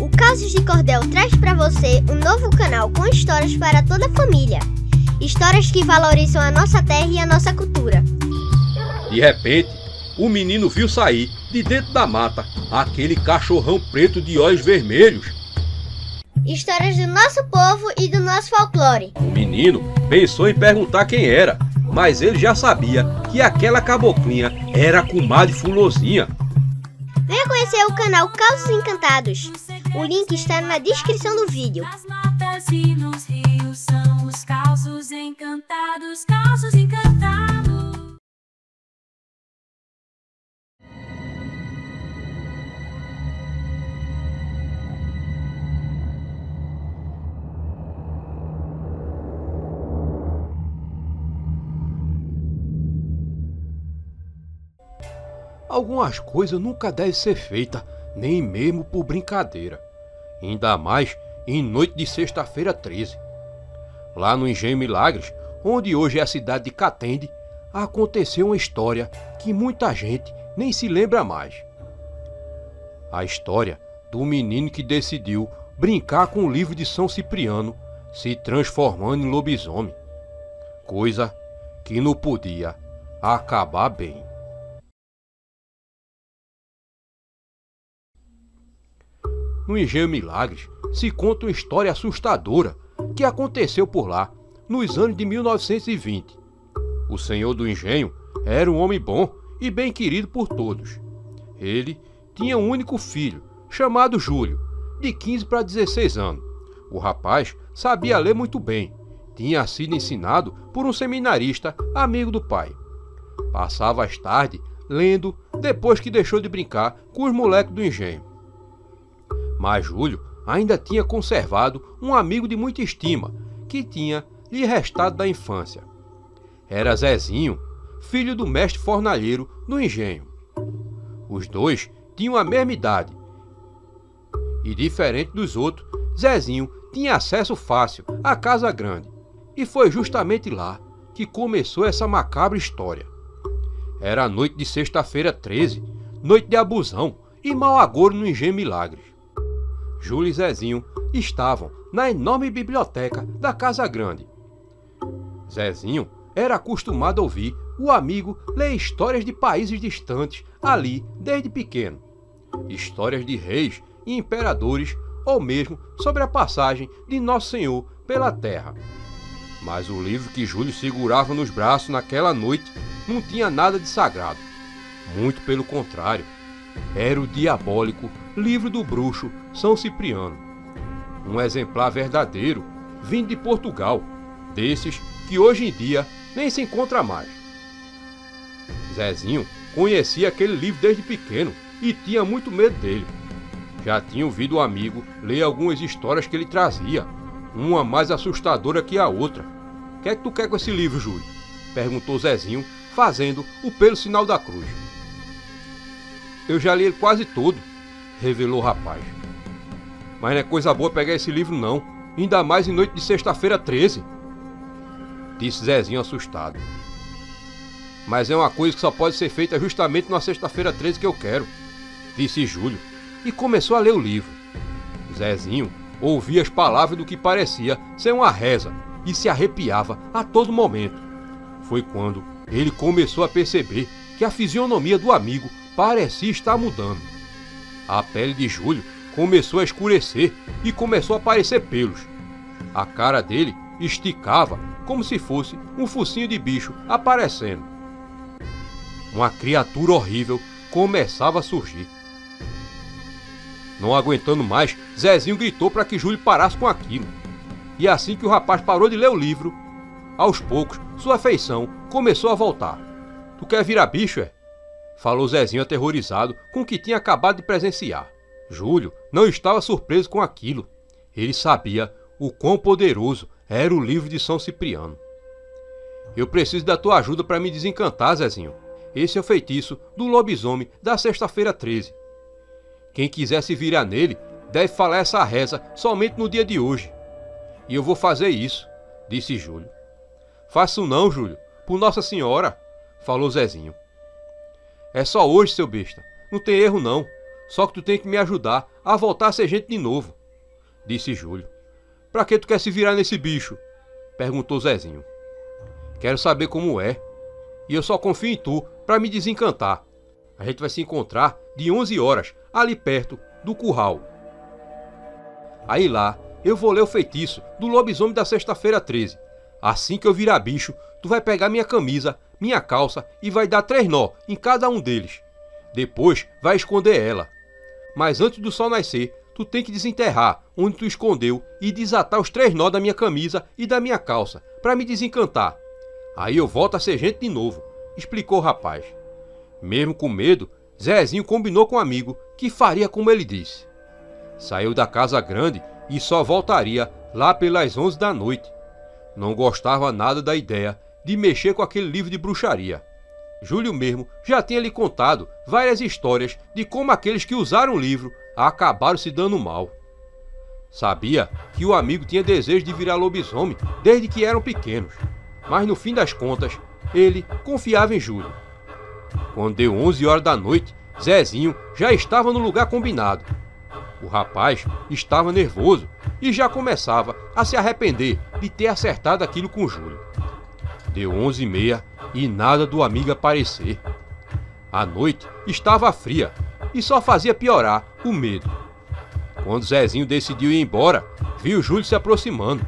O Causos de Cordel traz para você um novo canal com histórias para toda a família. Histórias que valorizam a nossa terra e a nossa cultura. De repente, o menino viu sair de dentro da mata aquele cachorrão preto de olhos vermelhos. Histórias do nosso povo e do nosso folclore. O menino pensou em perguntar quem era, mas ele já sabia que aquela caboclinha era a comadre Fulozinha. Venha conhecer o canal Causos Encantados. O link está na descrição do vídeo. Nas matas e nos rios são os causos encantados, causos encantados. Algumas coisas nunca devem ser feitas, nem mesmo por brincadeira. Ainda mais em noite de sexta-feira 13. Lá no Engenho Milagres, onde hoje é a cidade de Catende, aconteceu uma história que muita gente nem se lembra mais. A história do menino que decidiu brincar com o livro de São Cipriano, se transformando em lobisomem. Coisa que não podia acabar bem. No Engenho Milagres se conta uma história assustadora que aconteceu por lá nos anos de 1920. O senhor do engenho era um homem bom e bem querido por todos. Ele tinha um único filho, chamado Júlio, de 15 para 16 anos. O rapaz sabia ler muito bem, tinha sido ensinado por um seminarista amigo do pai. Passava as tardes lendo depois que deixou de brincar com os moleques do engenho. Mas Júlio ainda tinha conservado um amigo de muita estima, que tinha lhe restado da infância. Era Zezinho, filho do mestre fornalheiro do engenho. Os dois tinham a mesma idade. E diferente dos outros, Zezinho tinha acesso fácil à casa grande. E foi justamente lá que começou essa macabra história. Era a noite de sexta-feira 13, noite de abusão e mau agouro no Engenho Milagres. Júlio e Zezinho estavam na enorme biblioteca da Casa Grande. Zezinho era acostumado a ouvir o amigo ler histórias de países distantes ali desde pequeno. Histórias de reis e imperadores ou mesmo sobre a passagem de Nosso Senhor pela terra. Mas o livro que Júlio segurava nos braços naquela noite não tinha nada de sagrado. Muito pelo contrário. Era o diabólico Livro do Bruxo São Cipriano. Um exemplar verdadeiro, vindo de Portugal, desses que hoje em dia nem se encontra mais. Zezinho conhecia aquele livro desde pequeno e tinha muito medo dele. Já tinha ouvido o amigo ler algumas histórias que ele trazia, uma mais assustadora que a outra. "O que é que tu quer com esse livro, Júlio?" perguntou Zezinho, fazendo o pelo sinal da cruz. "Eu já li ele quase todo", revelou o rapaz. "Mas não é coisa boa pegar esse livro não, ainda mais em noite de sexta-feira 13, disse Zezinho assustado. "Mas é uma coisa que só pode ser feita justamente na sexta-feira 13 que eu quero", disse Júlio, e começou a ler o livro. Zezinho ouvia as palavras do que parecia ser uma reza e se arrepiava a todo momento. Foi quando ele começou a perceber que a fisionomia do amigo parecia estar mudando. A pele de Júlio começou a escurecer e começou a aparecer pelos. A cara dele esticava como se fosse um focinho de bicho aparecendo. Uma criatura horrível começava a surgir. Não aguentando mais, Zezinho gritou para que Júlio parasse com aquilo. E assim que o rapaz parou de ler o livro, aos poucos sua afeição começou a voltar. "Tu quer virar bicho, é?" falou Zezinho aterrorizado com o que tinha acabado de presenciar. Júlio não estava surpreso com aquilo. Ele sabia o quão poderoso era o livro de São Cipriano. "Eu preciso da tua ajuda para me desencantar, Zezinho. Esse é o feitiço do lobisomem da sexta-feira 13. Quem quiser se virar nele deve falar essa reza somente no dia de hoje. E eu vou fazer isso", disse Júlio. "Faço não, Júlio, por Nossa Senhora", falou Zezinho. "É só hoje, seu besta. Não tem erro não. Só que tu tem que me ajudar a voltar a ser gente de novo, disse Júlio. Pra que tu quer se virar nesse bicho? Perguntou Zezinho. Quero saber como é. E eu só confio em tu pra me desencantar. A gente vai se encontrar de 11 horas, ali perto do curral. Aí lá, eu vou ler o feitiço do lobisomem da sexta-feira 13. Assim que eu virar bicho, tu vai pegar minha camisa, minha calça e vai dar 3 nó em cada um deles. Depois vai esconder ela. Mas antes do sol nascer, tu tem que desenterrar onde tu escondeu e desatar os 3 nó da minha camisa e da minha calça, pra me desencantar. Aí eu volto a ser gente de novo, explicou o rapaz. Mesmo com medo, Zezinho combinou com um amigo que faria como ele disse. Saiu da casa grande e só voltaria lá pelas 11 da noite. Não gostava nada da ideia de mexer com aquele livro de bruxaria. Júlio mesmo já tinha lhe contado várias histórias de como aqueles que usaram o livro acabaram se dando mal. Sabia que o amigo tinha desejo de virar lobisomem desde que eram pequenos, mas no fim das contas, ele confiava em Júlio. Quando deu 11 horas da noite, Zezinho já estava no lugar combinado. O rapaz estava nervoso e já começava a se arrepender de ter acertado aquilo com Júlio. Deu 11h30 e nada do amigo aparecer. A noite estava fria e só fazia piorar o medo. Quando Zezinho decidiu ir embora, viu Júlio se aproximando.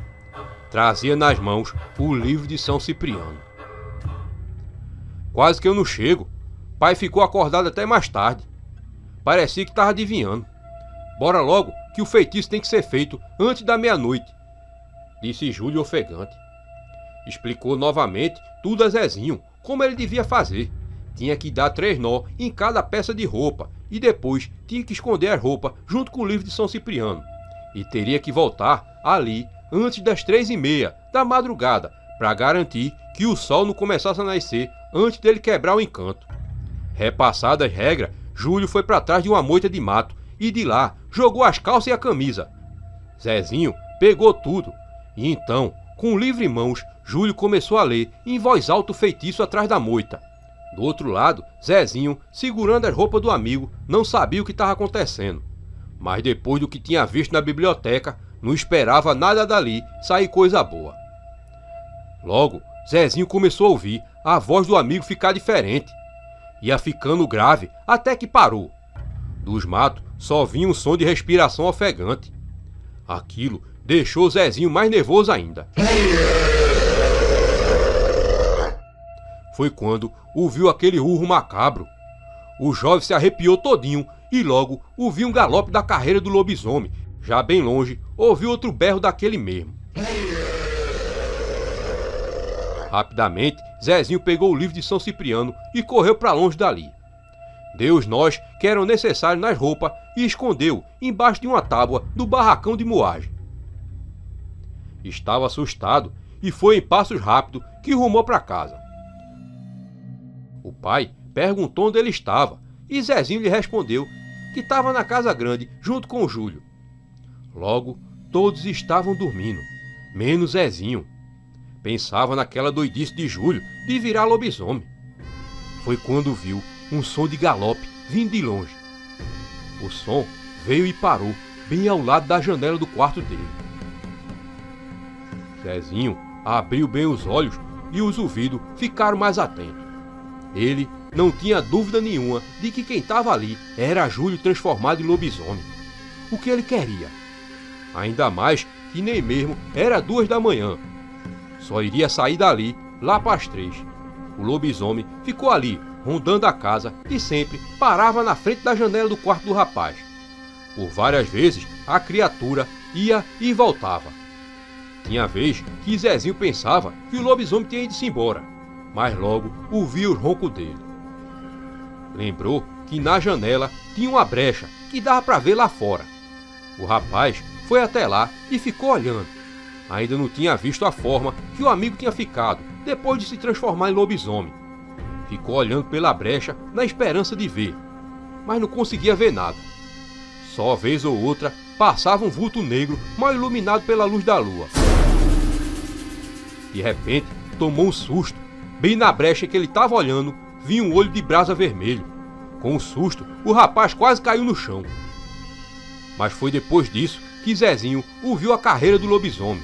Trazia nas mãos o livro de São Cipriano. Quase que eu não chego. Pai ficou acordado até mais tarde. Parecia que estava adivinhando. Bora logo que o feitiço tem que ser feito antes da meia-noite, disse Júlio ofegante. Explicou novamente tudo a Zezinho, como ele devia fazer. Tinha que dar 3 nó em cada peça de roupa e depois tinha que esconder a roupa junto com o livro de São Cipriano. E teria que voltar ali antes das 3h30 da madrugada para garantir que o sol não começasse a nascer antes dele quebrar o encanto. Repassadas as regras, Júlio foi para trás de uma moita de mato e de lá jogou as calças e a camisa. Zezinho pegou tudo e então, com o livro em mãos, Júlio começou a ler em voz alta o feitiço atrás da moita. Do outro lado, Zezinho, segurando as roupas do amigo, não sabia o que estava acontecendo. Mas depois do que tinha visto na biblioteca, não esperava nada dali sair coisa boa. Logo, Zezinho começou a ouvir a voz do amigo ficar diferente. Ia ficando grave até que parou. Dos matos só vinha um som de respiração ofegante. Aquilo deixou Zezinho mais nervoso ainda. Foi quando ouviu aquele urro macabro. O jovem se arrepiou todinho e logo ouviu um galope da carreira do lobisomem. Já bem longe, ouviu outro berro daquele mesmo. Rapidamente, Zezinho pegou o livro de São Cipriano e correu para longe dali. Deu os nós que eram necessários nas roupas e escondeu embaixo de uma tábua do barracão de moagem. Estava assustado e foi em passos rápidos que rumou para casa. O pai perguntou onde ele estava e Zezinho lhe respondeu que estava na casa grande junto com o Júlio. Logo, todos estavam dormindo, menos Zezinho. Pensava naquela doidice de Júlio de virar lobisomem. Foi quando viu um som de galope vindo de longe. O som veio e parou bem ao lado da janela do quarto dele. Zezinho abriu bem os olhos e os ouvidos ficaram mais atentos. Ele não tinha dúvida nenhuma de que quem estava ali era Júlio transformado em lobisomem. O que ele queria? Ainda mais que nem mesmo era 2 da manhã. Só iria sair dali lá para as 3. O lobisomem ficou ali, rondando a casa e sempre parava na frente da janela do quarto do rapaz. Por várias vezes, a criatura ia e voltava. Tinha vez que Zezinho pensava que o lobisomem tinha ido-se embora, mas logo ouvia o ronco dele. Lembrou que na janela tinha uma brecha que dava para ver lá fora. O rapaz foi até lá e ficou olhando. Ainda não tinha visto a forma que o amigo tinha ficado depois de se transformar em lobisomem. Ficou olhando pela brecha na esperança de ver, mas não conseguia ver nada. Só vez ou outra passava um vulto negro mal iluminado pela luz da lua. De repente, tomou um susto. Bem na brecha que ele estava olhando, vinha um olho de brasa vermelho. Com um susto, o rapaz quase caiu no chão. Mas foi depois disso que Zezinho ouviu a carreira do lobisomem.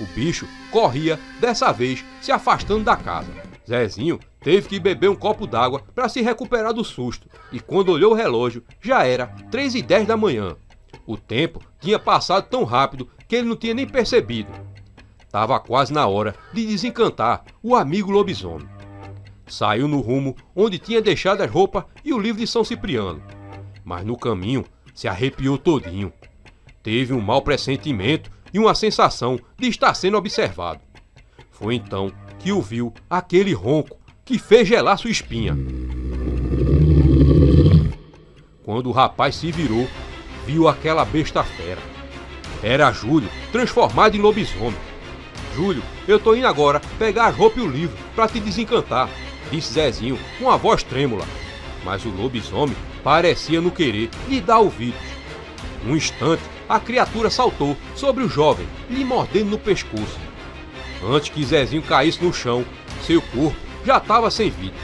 O bicho corria, dessa vez se afastando da casa. Zezinho teve que beber um copo d'água para se recuperar do susto, e quando olhou o relógio, já era 3h10 da manhã. O tempo tinha passado tão rápido que ele não tinha nem percebido. Tava quase na hora de desencantar o amigo lobisomem. Saiu no rumo onde tinha deixado as roupas e o livro de São Cipriano. Mas no caminho se arrepiou todinho. Teve um mau pressentimento e uma sensação de estar sendo observado. Foi então que ouviu aquele ronco que fez gelar sua espinha. Quando o rapaz se virou, viu aquela besta fera. Era Júlio, transformado em lobisomem. Júlio, eu tô indo agora pegar as roupas e o livro para te desencantar, disse Zezinho com a voz trêmula. Mas o lobisomem parecia não querer lhe dar ouvidos. Num instante, a criatura saltou sobre o jovem, lhe mordendo no pescoço. Antes que Zezinho caísse no chão, seu corpo já estava sem vida.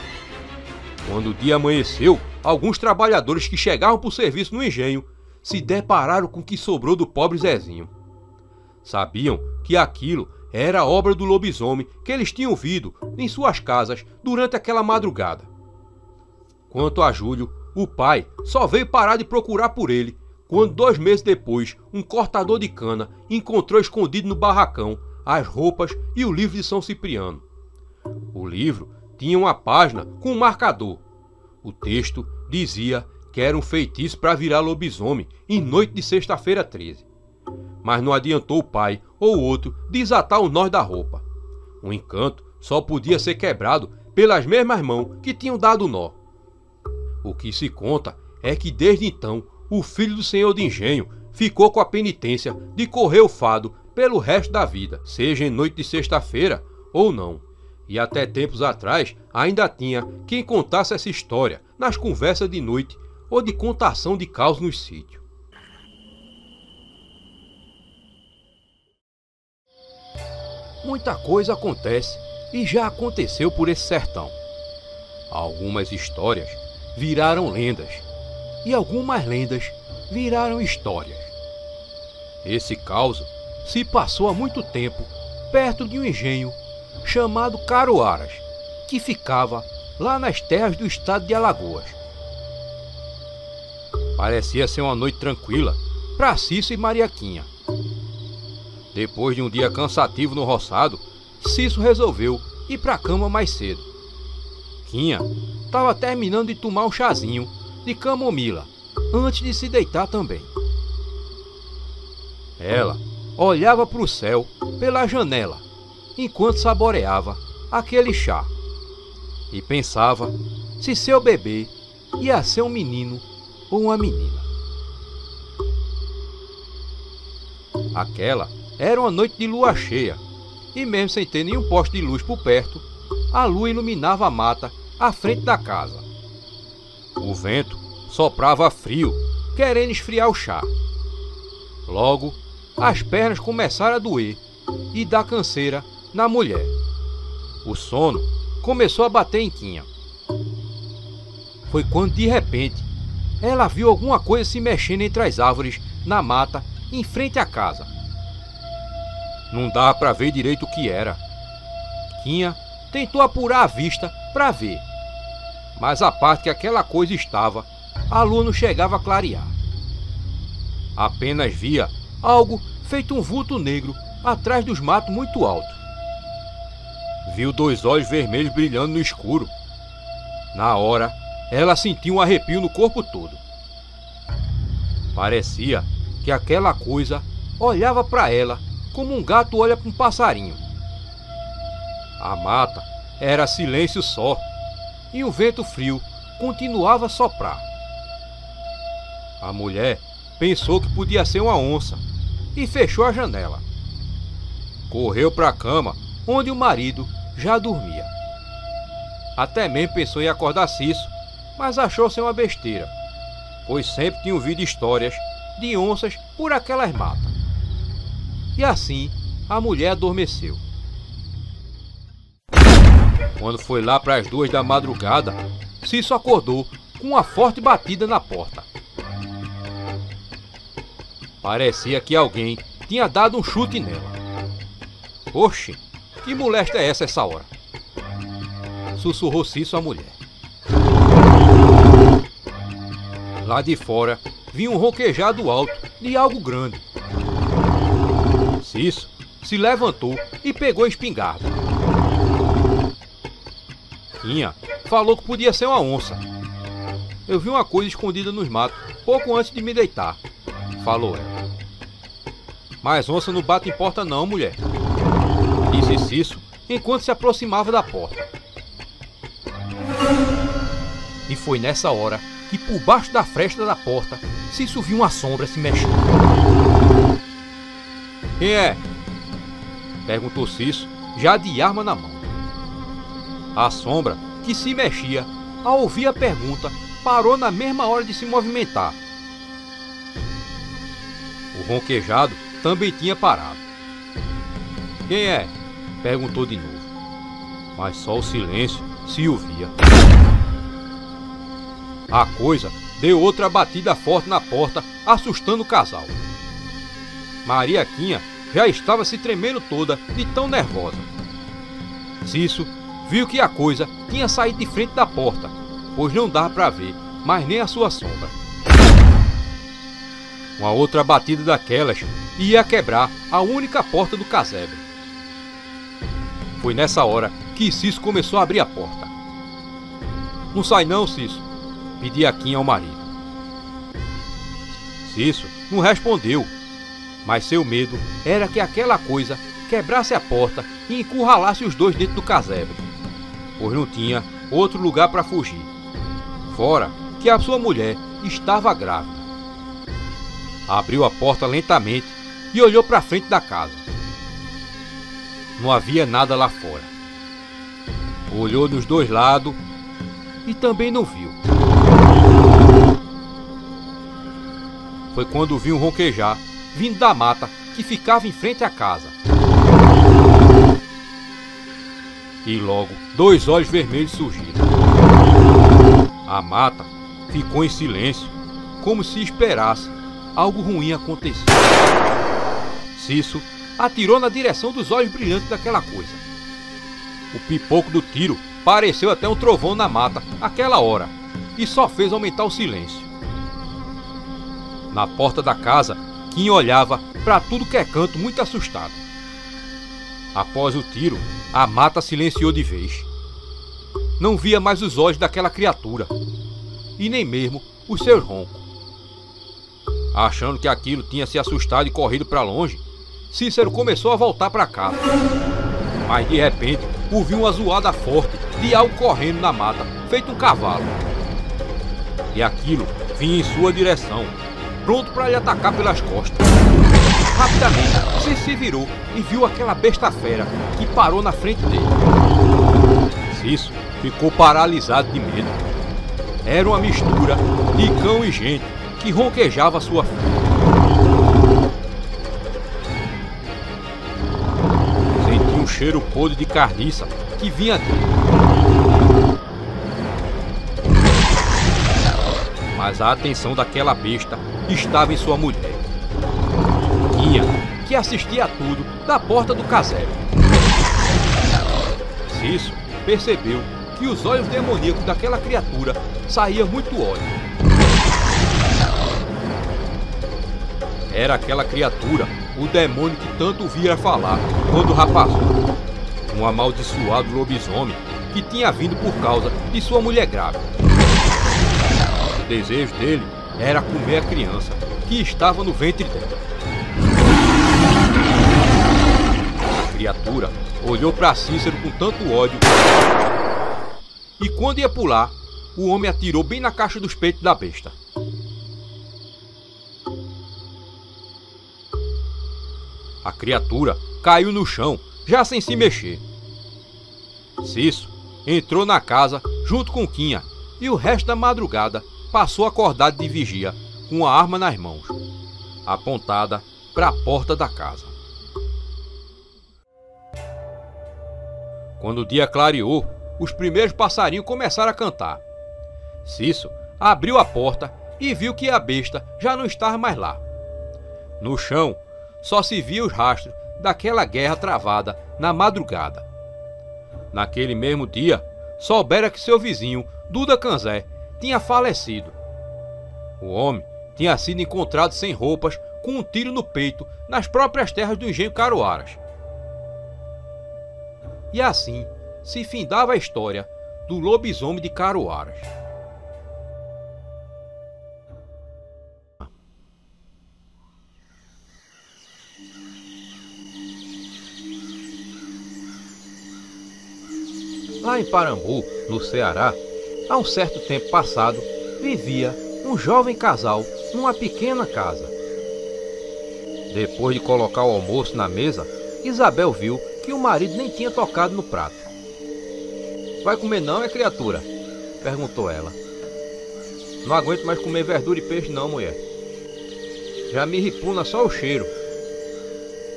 Quando o dia amanheceu, alguns trabalhadores que chegavam para o serviço no engenho se depararam com o que sobrou do pobre Zezinho. Sabiam que aquilo era a obra do lobisomem que eles tinham visto em suas casas durante aquela madrugada. Quanto a Júlio, o pai só veio parar de procurar por ele quando 2 meses depois um cortador de cana encontrou escondido no barracão as roupas e o livro de São Cipriano. O livro tinha uma página com um marcador. O texto dizia que era um feitiço para virar lobisomem em noite de sexta-feira 13. Mas não adiantou o pai ou outro desatar o nó da roupa. O encanto só podia ser quebrado pelas mesmas mãos que tinham dado o nó. O que se conta é que desde então o filho do senhor de engenho ficou com a penitência de correr o fado pelo resto da vida, seja em noite de sexta-feira ou não. E até tempos atrás ainda tinha quem contasse essa história nas conversas de noite ou de contação de caos nos sítios. Muita coisa acontece e já aconteceu por esse sertão. Algumas histórias viraram lendas e algumas lendas viraram histórias. Esse caos se passou há muito tempo perto de um engenho chamado Caruaras, que ficava lá nas terras do estado de Alagoas. Parecia ser uma noite tranquila para Cício e Mariaquinha. Depois de um dia cansativo no roçado, Cício resolveu ir para a cama mais cedo. Quinha estava terminando de tomar um chazinho de camomila antes de se deitar também. Ela olhava para o céu pela janela enquanto saboreava aquele chá e pensava se seu bebê ia ser um menino ou uma menina. Aquela era uma noite de lua cheia e mesmo sem ter nenhum poste de luz por perto, a lua iluminava a mata à frente da casa. O vento soprava frio, querendo esfriar o chá. Logo, as pernas começaram a doer e dar canseira na mulher. O sono começou a bater em Quinha. Foi quando, de repente, ela viu alguma coisa se mexendo entre as árvores na mata em frente à casa. Não dava para ver direito o que era. Quinha tentou apurar a vista para ver, mas a parte que aquela coisa estava, a lua não chegava a clarear. Apenas via algo feito um vulto negro atrás dos matos muito alto. Viu 2 olhos vermelhos brilhando no escuro. Na hora, ela sentiu um arrepio no corpo todo. Parecia que aquela coisa olhava para ela como um gato olha para um passarinho. A mata era silêncio só e o vento frio continuava a soprar. A mulher pensou que podia ser uma onça e fechou a janela. Correu para a cama onde o marido já dormia. Até mesmo pensou em acordar Cício, mas achou ser uma besteira, pois sempre tinha ouvido histórias de onças por aquelas matas. E assim a mulher adormeceu. Quando foi lá para as 2 da madrugada, Cício acordou com uma forte batida na porta. Parecia que alguém tinha dado um chute nela. Oxe, que molesta é essa hora? Sussurrou Cício à mulher. Lá de fora vinha um ronquejado alto de algo grande. Cício se levantou e pegou a espingarda. Quinha falou que podia ser uma onça. Eu vi uma coisa escondida nos matos pouco antes de me deitar, falou ela. Mas onça não bate em porta não, mulher, disse Cício enquanto se aproximava da porta. E foi nessa hora que por baixo da fresta da porta Cício viu uma sombra se mexendo. Quem é? Perguntou Cício, já de arma na mão. A sombra, que se mexia, ao ouvir a pergunta, parou na mesma hora de se movimentar. O ronquejado também tinha parado. Quem é? Perguntou de novo. Mas só o silêncio se ouvia. A coisa deu outra batida forte na porta, assustando o casal. Maria Quinha já estava se tremendo toda de tão nervosa. Cício viu que a coisa tinha saído de frente da porta, pois não dava para ver, mas nem a sua sombra. Uma outra batida daquelas ia quebrar a única porta do casebre. Foi nessa hora que Cício começou a abrir a porta. Não sai não, Cício, pedia Quinha ao marido. Cício não respondeu, mas seu medo era que aquela coisa quebrasse a porta e encurralasse os dois dentro do casebre, pois não tinha outro lugar para fugir, fora que a sua mulher estava grávida. Abriu a porta lentamente e olhou para frente da casa. Não havia nada lá fora. Olhou nos dois lados e também não viu. Foi quando viu um ronquejar vindo da mata que ficava em frente à casa. E logo dois olhos vermelhos surgiram. A mata ficou em silêncio, como se esperasse algo ruim acontecer. Cício atirou na direção dos olhos brilhantes daquela coisa. O pipoco do tiro pareceu até um trovão na mata aquela hora e só fez aumentar o silêncio. Na porta da casa, Quinha olhava para tudo que é canto muito assustado. Após o tiro, a mata silenciou de vez. Não via mais os olhos daquela criatura, e nem mesmo os seus roncos. Achando que aquilo tinha se assustado e corrido para longe, Cícero começou a voltar para casa. Mas de repente, ouviu uma zoada forte de algo correndo na mata, feito um cavalo. E aquilo vinha em sua direção, pronto para lhe atacar pelas costas. Rapidamente, Cícero se virou e viu aquela besta fera que parou na frente dele. Cícero ficou paralisado de medo. Era uma mistura de cão e gente que ronquejava à sua frente. Sentiu um cheiro podre de carniça que vinha dele. Mas a atenção daquela besta estava em sua mulher, Quinha, que assistia a tudo da porta do casebre. Cício percebeu que os olhos demoníacos daquela criatura saíam muito óleo. Era aquela criatura, o demônio que tanto vira falar quando rapazouro, um amaldiçoado lobisomem que tinha vindo por causa de sua mulher grávida. O desejo dele era comer a criança que estava no ventre dela. A criatura olhou para Cícero com tanto ódio e quando ia pular, o homem atirou bem na caixa dos peitos da besta. A criatura caiu no chão, já sem se mexer. Cícero entrou na casa junto com Quinha e o resto da madrugada passou acordado de vigia, com a arma nas mãos, apontada para a porta da casa. Quando o dia clareou, os primeiros passarinhos começaram a cantar. Cícero abriu a porta e viu que a besta já não estava mais lá. No chão só se via os rastros daquela guerra travada na madrugada. Naquele mesmo dia, soubera que seu vizinho, Duda Canzé, tinha falecido. O homem tinha sido encontrado sem roupas, com um tiro no peito, nas próprias terras do engenho Caruaras. E assim se findava a história do lobisomem de Caruaras. Lá em Parambu, no Ceará, há um certo tempo passado, vivia um jovem casal numa pequena casa. Depois de colocar o almoço na mesa, Isabel viu que o marido nem tinha tocado no prato. "Vai comer não, criatura?" perguntou ela. "Não aguento mais comer verdura e peixe não, mulher. Já me repugna só o cheiro.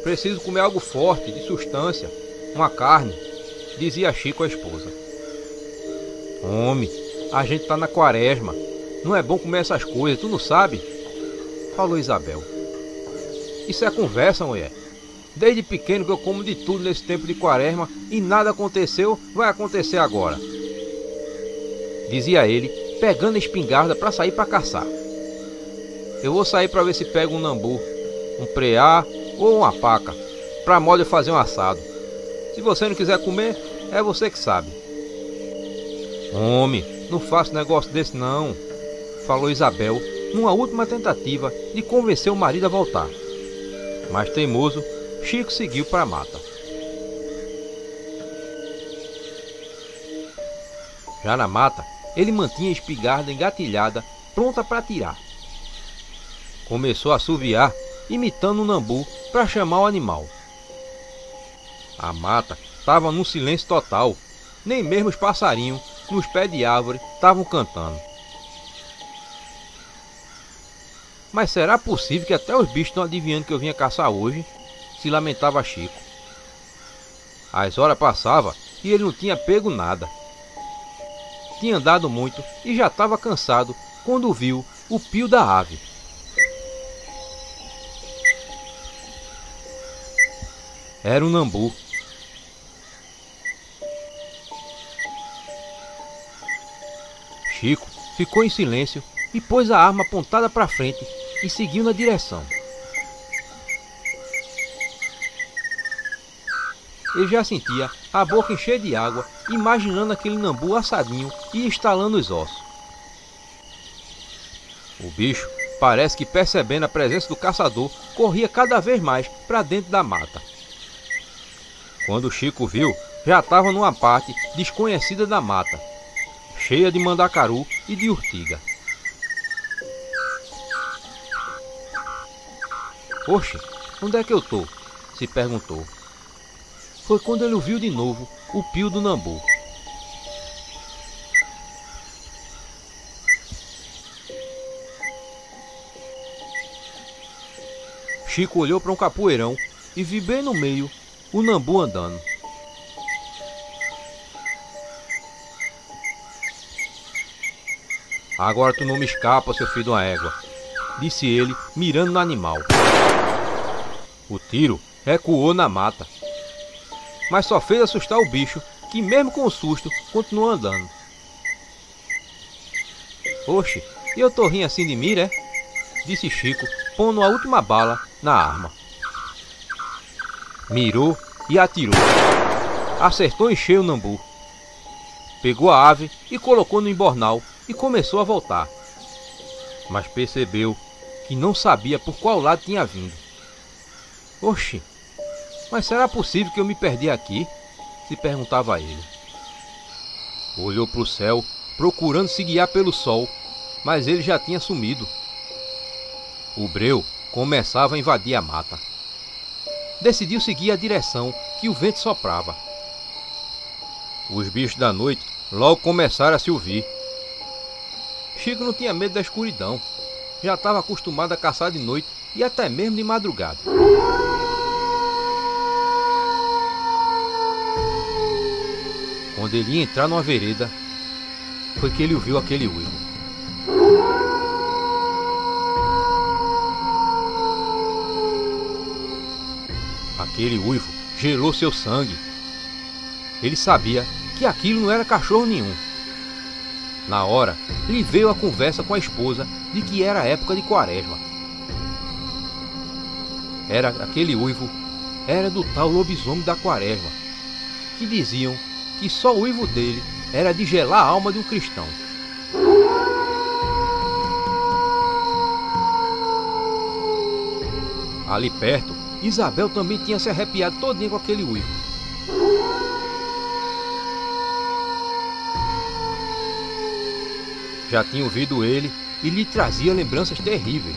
Preciso comer algo forte, de substância, uma carne", dizia Chico à esposa. "Homem, a gente tá na quaresma. Não é bom comer essas coisas, tu não sabe?" falou Isabel. "Isso é conversa, mulher. Desde pequeno que eu como de tudo nesse tempo de quaresma e nada aconteceu, vai acontecer agora", dizia ele, pegando a espingarda para sair para caçar. "Eu vou sair para ver se pego um nambu, um preá ou uma paca, para modo de fazer um assado. Se você não quiser comer, é você que sabe." "Homem, não faça negócio desse não", falou Isabel, numa última tentativa de convencer o marido a voltar. Mas teimoso, Chico seguiu para a mata. Já na mata, ele mantinha a espingarda engatilhada, pronta para atirar. Começou a assoviar, imitando um nambu para chamar o animal. A mata estava num silêncio total, nem mesmo os passarinhos nos pés de árvore estavam cantando. "Mas será possível que até os bichos estão adivinhando que eu vinha caçar hoje?" se lamentava Chico. As horas passavam e ele não tinha pego nada. Tinha andado muito e já estava cansado quando viu o pio da ave. Era um nambu. Chico ficou em silêncio e pôs a arma apontada para frente e seguiu na direção. Ele já sentia a boca encher de água, imaginando aquele nambu assadinho e estalando os ossos. O bicho, parece que percebendo a presença do caçador, corria cada vez mais para dentro da mata. Quando Chico viu, já estava numa parte desconhecida da mata, cheia de mandacaru e de urtiga. "Oxe, onde é que eu tô?" se perguntou. Foi quando ele ouviu de novo o pio do nambu. Chico olhou para um capoeirão e viu bem no meio o nambu andando. "Agora tu não me escapa, seu filho de uma égua", disse ele, mirando no animal. O tiro ecoou na mata, mas só fez assustar o bicho, que mesmo com o susto, continuou andando. "Oxe, e eu tô rindo assim de mira, é?" disse Chico, pondo a última bala na arma. Mirou e atirou. Acertou em cheio o nambu. Pegou a ave e colocou no embornal e começou a voltar. Mas percebeu que não sabia por qual lado tinha vindo. "Oxe, mas será possível que eu me perdi aqui?" se perguntava ele. Olhou para o céu, procurando se guiar pelo sol, mas ele já tinha sumido. O breu começava a invadir a mata. Decidiu seguir a direção que o vento soprava. Os bichos da noite logo começaram a se ouvir. Chico não tinha medo da escuridão. Já estava acostumado a caçar de noite e até mesmo de madrugada. Quando ele ia entrar numa vereda, foi que ele ouviu aquele uivo. Aquele uivo gelou seu sangue. Ele sabia que aquilo não era cachorro nenhum. Na hora, lhe veio a conversa com a esposa de que era a época de quaresma. Aquele uivo era do tal lobisomem da quaresma, que diziam que só o uivo dele era de gelar a alma de um cristão. Ali perto, Isabel também tinha se arrepiado todinha com aquele uivo. Já tinha ouvido ele e lhe trazia lembranças terríveis.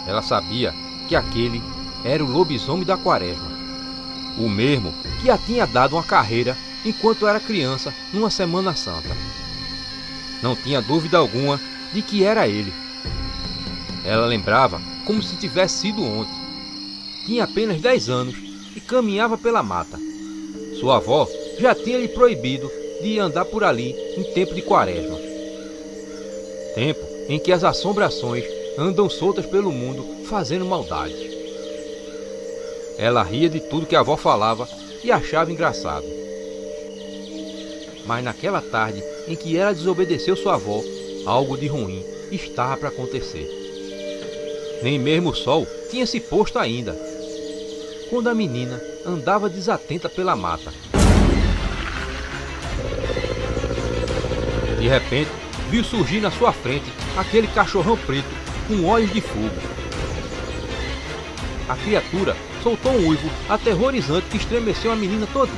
Ela sabia que aquele era o lobisomem da quaresma, o mesmo que a tinha dado uma carreira enquanto era criança numa Semana Santa. Não tinha dúvida alguma de que era ele. Ela lembrava como se tivesse sido ontem. Tinha apenas 10 anos e caminhava pela mata. Sua avó já tinha lhe proibido de andar por ali em tempo de quaresma. Tempo em que as assombrações andam soltas pelo mundo fazendo maldades. Ela ria de tudo que a avó falava e achava engraçado. Mas naquela tarde em que ela desobedeceu sua avó, algo de ruim estava para acontecer. Nem mesmo o sol tinha se posto ainda, quando a menina andava desatenta pela mata. De repente, viu surgir na sua frente aquele cachorrão preto com olhos de fogo. A criatura soltou um uivo aterrorizante que estremeceu a menina todinha.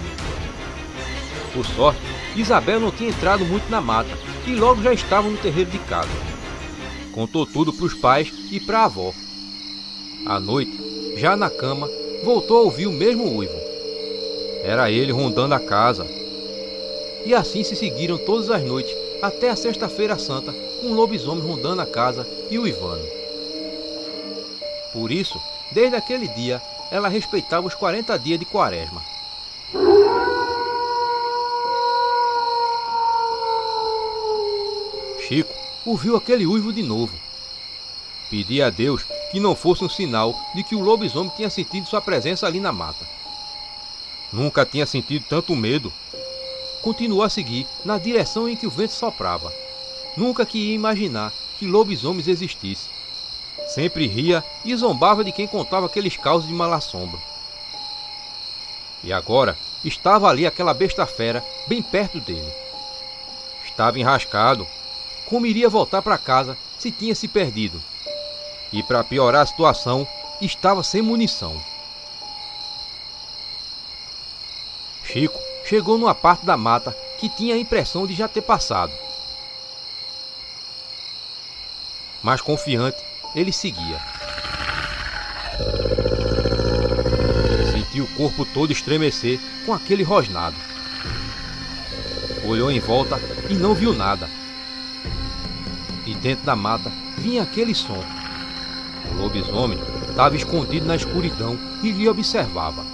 Por sorte, Isabel não tinha entrado muito na mata e logo já estava no terreiro de casa. Contou tudo para os pais e para a avó. À noite, já na cama, voltou a ouvir o mesmo uivo. Era ele rondando a casa. E assim se seguiram todas as noites até a sexta-feira santa, com o lobisomem rondando a casa e uivando. Por isso, desde aquele dia, ela respeitava os 40 dias de quaresma. Chico ouviu aquele uivo de novo. Pedia a Deus que não fosse um sinal de que o lobisomem tinha sentido sua presença ali na mata. Nunca tinha sentido tanto medo. Continuou a seguir na direção em que o vento soprava. Nunca que ia imaginar que lobisomens existissem. Sempre ria e zombava de quem contava aqueles causos de mal-assombro. E agora estava ali aquela besta fera bem perto dele. Estava enrascado. Como iria voltar para casa se tinha se perdido? E para piorar a situação, estava sem munição. Chico chegou numa parte da mata que tinha a impressão de já ter passado. Mas confiante, ele seguia. Sentiu o corpo todo estremecer com aquele rosnado. Olhou em volta e não viu nada. E dentro da mata vinha aquele som. O lobisomem estava escondido na escuridão e lhe observava.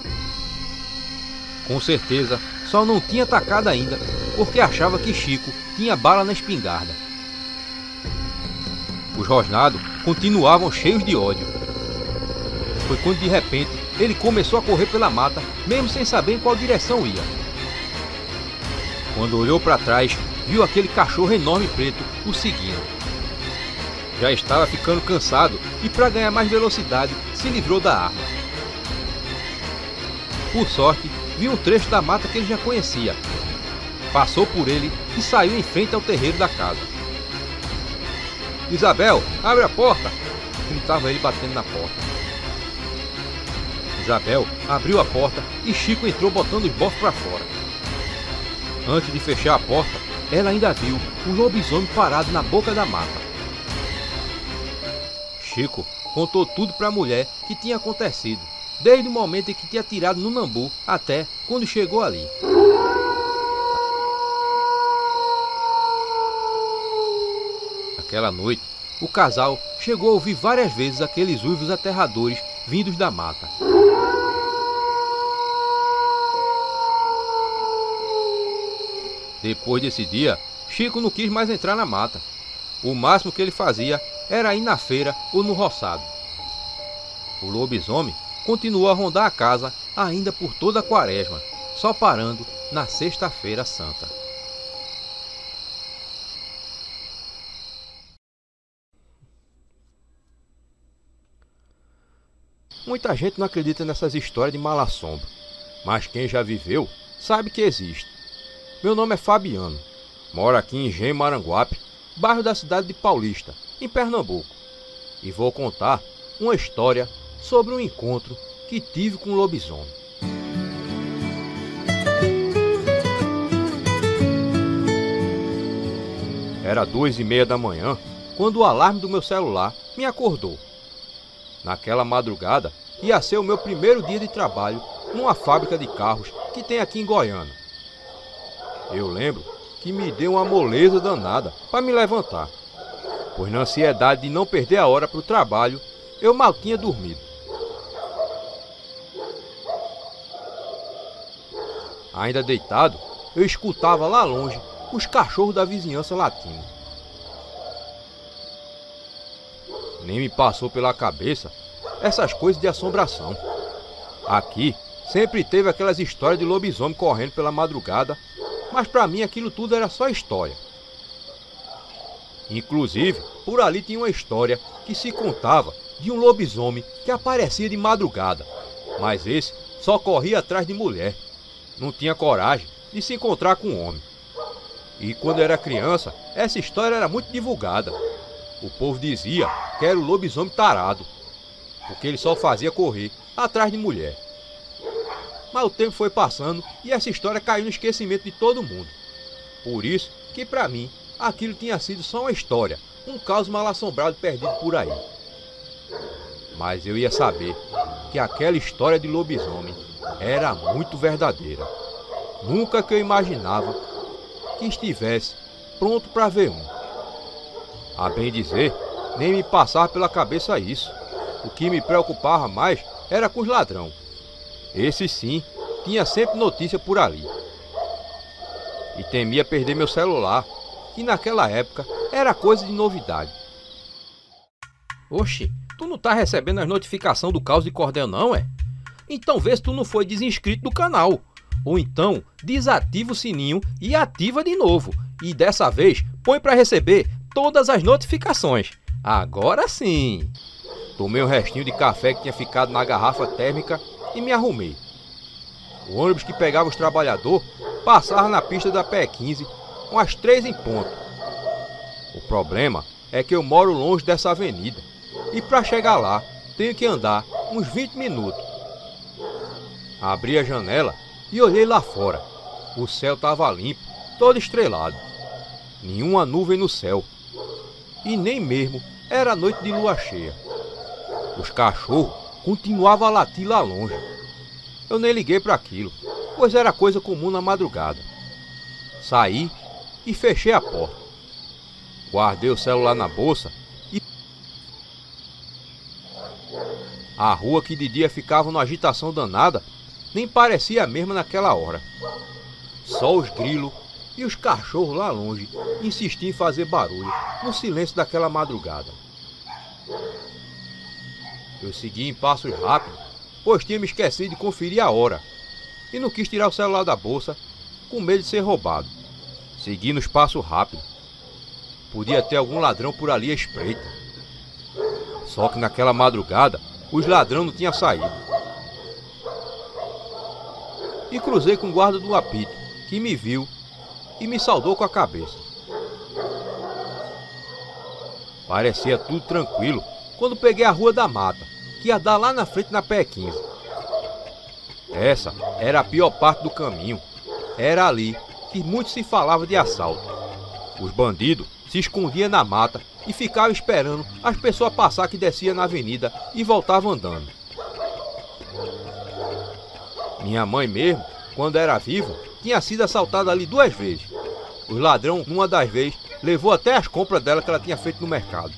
Com certeza, só não tinha atacado ainda, porque achava que Chico tinha bala na espingarda. Os rosnados continuavam cheios de ódio. Foi quando de repente ele começou a correr pela mata, mesmo sem saber em qual direção ia. Quando olhou para trás, viu aquele cachorro enorme preto o seguindo. Já estava ficando cansado e, para ganhar mais velocidade, se livrou da arma. Por sorte, viu um trecho da mata que ele já conhecia. Passou por ele e saiu em frente ao terreiro da casa. "Isabel, abre a porta!" gritava ele batendo na porta. Isabel abriu a porta e Chico entrou botando os bofos para fora. Antes de fechar a porta, ela ainda viu um lobisomem parado na boca da mata. Chico contou tudo para a mulher que tinha acontecido, desde o momento em que tinha atirado no Nambu até quando chegou ali. Aquela noite, o casal chegou a ouvir várias vezes aqueles uivos aterradores vindos da mata. Depois desse dia, Chico não quis mais entrar na mata. O máximo que ele fazia era ir na feira ou no roçado. O lobisomem continuou a rondar a casa ainda por toda a quaresma, só parando na Sexta-feira Santa. Muita gente não acredita nessas histórias de mal-assombre, mas quem já viveu sabe que existe. Meu nome é Fabiano, moro aqui em Engenho Maranguape, bairro da cidade de Paulista, em Pernambuco, e vou contar uma história sobre um encontro que tive com um lobisomem. Era 2h30 da manhã, quando o alarme do meu celular me acordou. Naquela madrugada, ia ser o meu primeiro dia de trabalho numa fábrica de carros que tem aqui em Goiânia. Eu lembro que me deu uma moleza danada para me levantar, pois na ansiedade de não perder a hora para o trabalho, eu mal tinha dormido. Ainda deitado, eu escutava lá longe os cachorros da vizinhança latindo. Nem me passou pela cabeça essas coisas de assombração. Aqui sempre teve aquelas histórias de lobisomem correndo pela madrugada, mas para mim aquilo tudo era só história. Inclusive, por ali tinha uma história que se contava de um lobisomem que aparecia de madrugada, mas esse só corria atrás de mulher. Não tinha coragem de se encontrar com um homem. E quando eu era criança, essa história era muito divulgada. O povo dizia que era o lobisomem tarado, porque ele só fazia correr atrás de mulher. Mas o tempo foi passando e essa história caiu no esquecimento de todo mundo. Por isso que para mim aquilo tinha sido só uma história, um caos mal-assombrado perdido por aí. Mas eu ia saber que aquela história de lobisomem era muito verdadeira. Nunca que eu imaginava que estivesse pronto para ver um. A bem dizer, nem me passava pela cabeça isso. O que me preocupava mais era com os ladrões. Esse sim, tinha sempre notícia por ali. E temia perder meu celular, que naquela época era coisa de novidade. Oxi, tu não tá recebendo as notificações do Caos de Cordel não, é? Então vê se tu não foi desinscrito do canal. Ou então, desativa o sininho e ativa de novo. E dessa vez, põe para receber todas as notificações. Agora sim! Tomei um restinho de café que tinha ficado na garrafa térmica e me arrumei. O ônibus que pegava os trabalhadores passava na pista da PE15 umas 3 em ponto. O problema é que eu moro longe dessa avenida e para chegar lá tenho que andar uns 20 minutos. Abri a janela e olhei lá fora. O céu estava limpo, todo estrelado. Nenhuma nuvem no céu. E nem mesmo era noite de lua cheia. Os cachorros continuavam a latir lá longe. Eu nem liguei para aquilo, pois era coisa comum na madrugada. Saí e fechei a porta. Guardei o celular na bolsa e... A rua que de dia ficava numa agitação danada nem parecia a mesma naquela hora. Só os grilos e os cachorros lá longe insistiam em fazer barulho no silêncio daquela madrugada. Eu segui em passos rápidos, pois tinha me esquecido de conferir a hora e não quis tirar o celular da bolsa com medo de ser roubado. Segui nos passos rápidos. Podia ter algum ladrão por ali à espreita. Só que naquela madrugada os ladrões não tinham saído. E cruzei com o guarda do apito, que me viu e me saudou com a cabeça. Parecia tudo tranquilo quando peguei a Rua da Mata, que ia dar lá na frente na PE15. Essa era a pior parte do caminho. Era ali que muito se falava de assalto. Os bandidos se escondiam na mata e ficavam esperando as pessoas passar que descia na avenida e voltavam andando. Minha mãe mesmo, quando era viva, tinha sido assaltada ali 2 vezes. Os ladrões, numa das vezes, levou até as compras dela que ela tinha feito no mercado.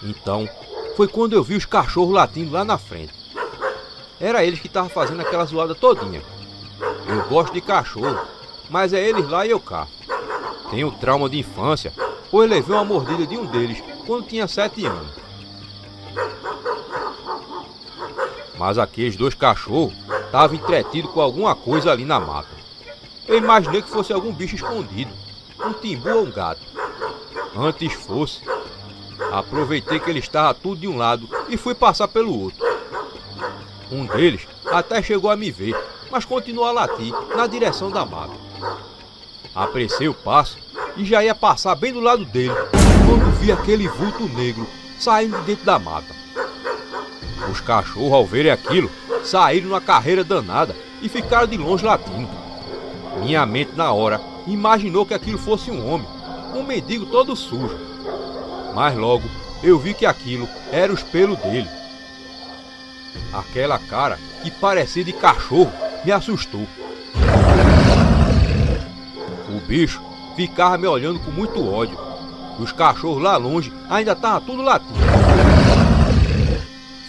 Então, foi quando eu vi os cachorros latindo lá na frente. Era eles que estavam fazendo aquela zoada todinha. Eu gosto de cachorro, mas é eles lá e eu cá. Tenho trauma de infância, pois levei uma mordida de um deles quando tinha 7 anos. Mas aqueles dois cachorros estavam entretidos com alguma coisa ali na mata. Eu imaginei que fosse algum bicho escondido, um timbu ou um gato. Antes fosse, aproveitei que ele estava tudo de um lado e fui passar pelo outro. Um deles até chegou a me ver, mas continuou a latir na direção da mata. Apressei o passo e já ia passar bem do lado dele, quando vi aquele vulto negro saindo de dentro da mata. Os cachorros, ao verem aquilo, saíram numa carreira danada e ficaram de longe latindo. Minha mente, na hora, imaginou que aquilo fosse um homem, um mendigo todo sujo. Mas logo eu vi que aquilo era o espelho dele. Aquela cara que parecia de cachorro me assustou. O bicho ficava me olhando com muito ódio. Os cachorros lá longe ainda estavam tudo latindo.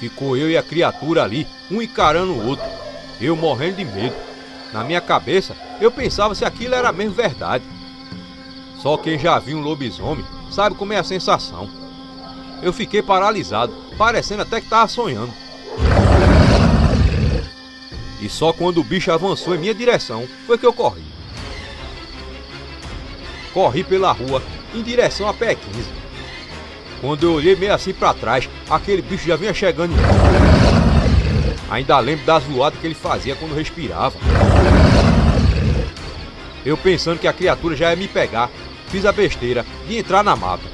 Ficou eu e a criatura ali, um encarando o outro, eu morrendo de medo. Na minha cabeça, eu pensava se aquilo era mesmo verdade. Só quem já viu um lobisomem sabe como é a sensação. Eu fiquei paralisado, parecendo até que estava sonhando. E só quando o bicho avançou em minha direção foi que eu corri. Corri pela rua em direção a pé 15. Quando eu olhei meio assim pra trás, aquele bicho já vinha chegando em mim. Ainda lembro das voadas que ele fazia quando respirava. Eu pensando que a criatura já ia me pegar, fiz a besteira de entrar na mata.